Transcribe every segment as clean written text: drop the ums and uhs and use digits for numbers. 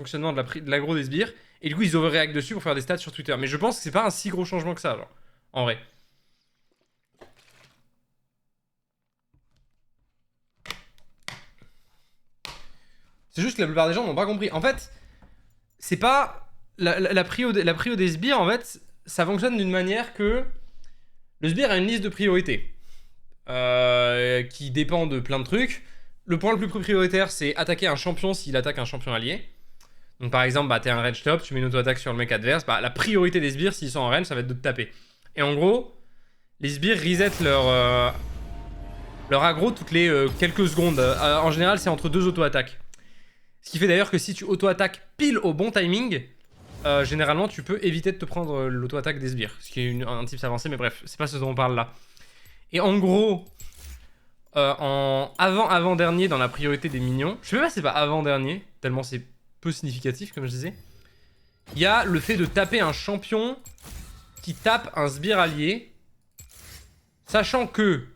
fonctionnement de l'aggro des sbires. Et du coup, ils overreact dessus pour faire des stats sur Twitter. Mais je pense que c'est pas un si gros changement que ça, genre. En vrai. C'est juste que la plupart des gens n'ont pas compris. En fait, c'est pas... La prio des sbires, en fait, ça fonctionne d'une manière que... Le sbire a une liste de priorités. Qui dépend de plein de trucs. Le point le plus prioritaire, c'est attaquer un champion s'il attaque un champion allié. Donc par exemple, bah, t'es un range top, tu mets une auto-attaque sur le mec adverse. Bah, la priorité des sbires, s'ils sont en range, ça va être de te taper. Et en gros, les sbires reset leur aggro toutes les quelques secondes. En général, c'est entre 2 auto-attaques. Ce qui fait d'ailleurs que si tu auto-attaques pile au bon timing, généralement, tu peux éviter de te prendre l'auto-attaque des sbires. Ce qui est un tips avancé, mais bref, c'est pas ce dont on parle là. Et en gros, en avant-dernier dans la priorité des minions, je sais même pas si c'est pas avant-dernier, tellement c'est peu significatif, comme je disais, il y a le fait de taper un champion qui tape un sbire allié, sachant que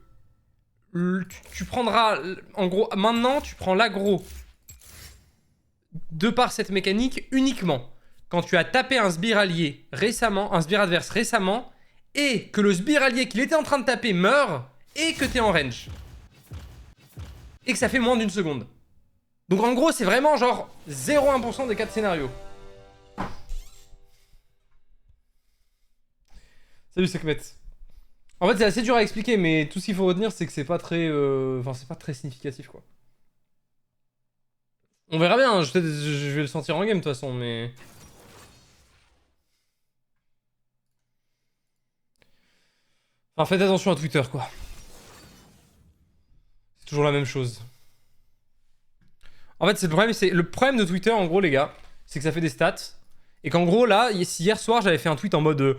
tu prendras, en gros, maintenant, tu prends l'aggro de par cette mécanique uniquement quand tu as tapé un sbire allié récemment, un sbire adverse récemment, et que le sbire allié qu'il était en train de taper meurt, et que t'es en range. Et que ça fait moins d'une seconde. Donc en gros, c'est vraiment genre 0,1% des 4 scénarios. Salut Sekhmet. En fait, c'est assez dur à expliquer, mais tout ce qu'il faut retenir, c'est que c'est pas très... Enfin, c'est pas très significatif, quoi. On verra bien, hein. Je vais le sentir en game, de toute façon, mais... Enfin, faites attention à Twitter, quoi. C'est toujours la même chose. En fait, c'est le problème de Twitter, en gros, les gars, c'est que ça fait des stats. Et qu'en gros, là, hier soir, j'avais fait un tweet en mode...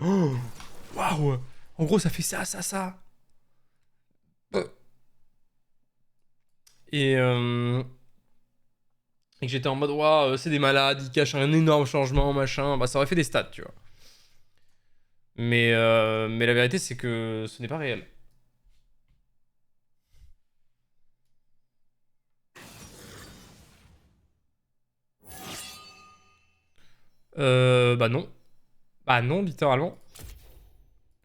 Waouh! En gros, ça fait ça, ça, ça. Et que j'étais en mode, waouh, c'est des malades, ils cachent un énorme changement, machin. Bah, ça aurait fait des stats, tu vois. Mais la vérité, c'est que ce n'est pas réel. Bah non. Bah non, littéralement.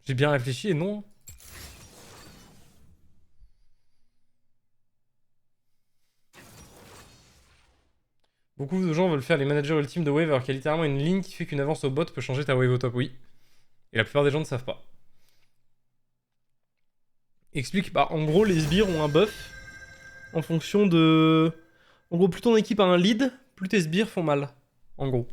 J'ai bien réfléchi et non. Beaucoup de gens veulent faire les managers ultimes de wave alors qu'il y a littéralement une ligne qui fait qu'une avance au bot peut changer ta wave au top, oui. Et la plupart des gens ne savent pas. Explique, bah en gros les sbires ont un buff en fonction de... En gros plus ton équipe a un lead, plus tes sbires font mal. En gros.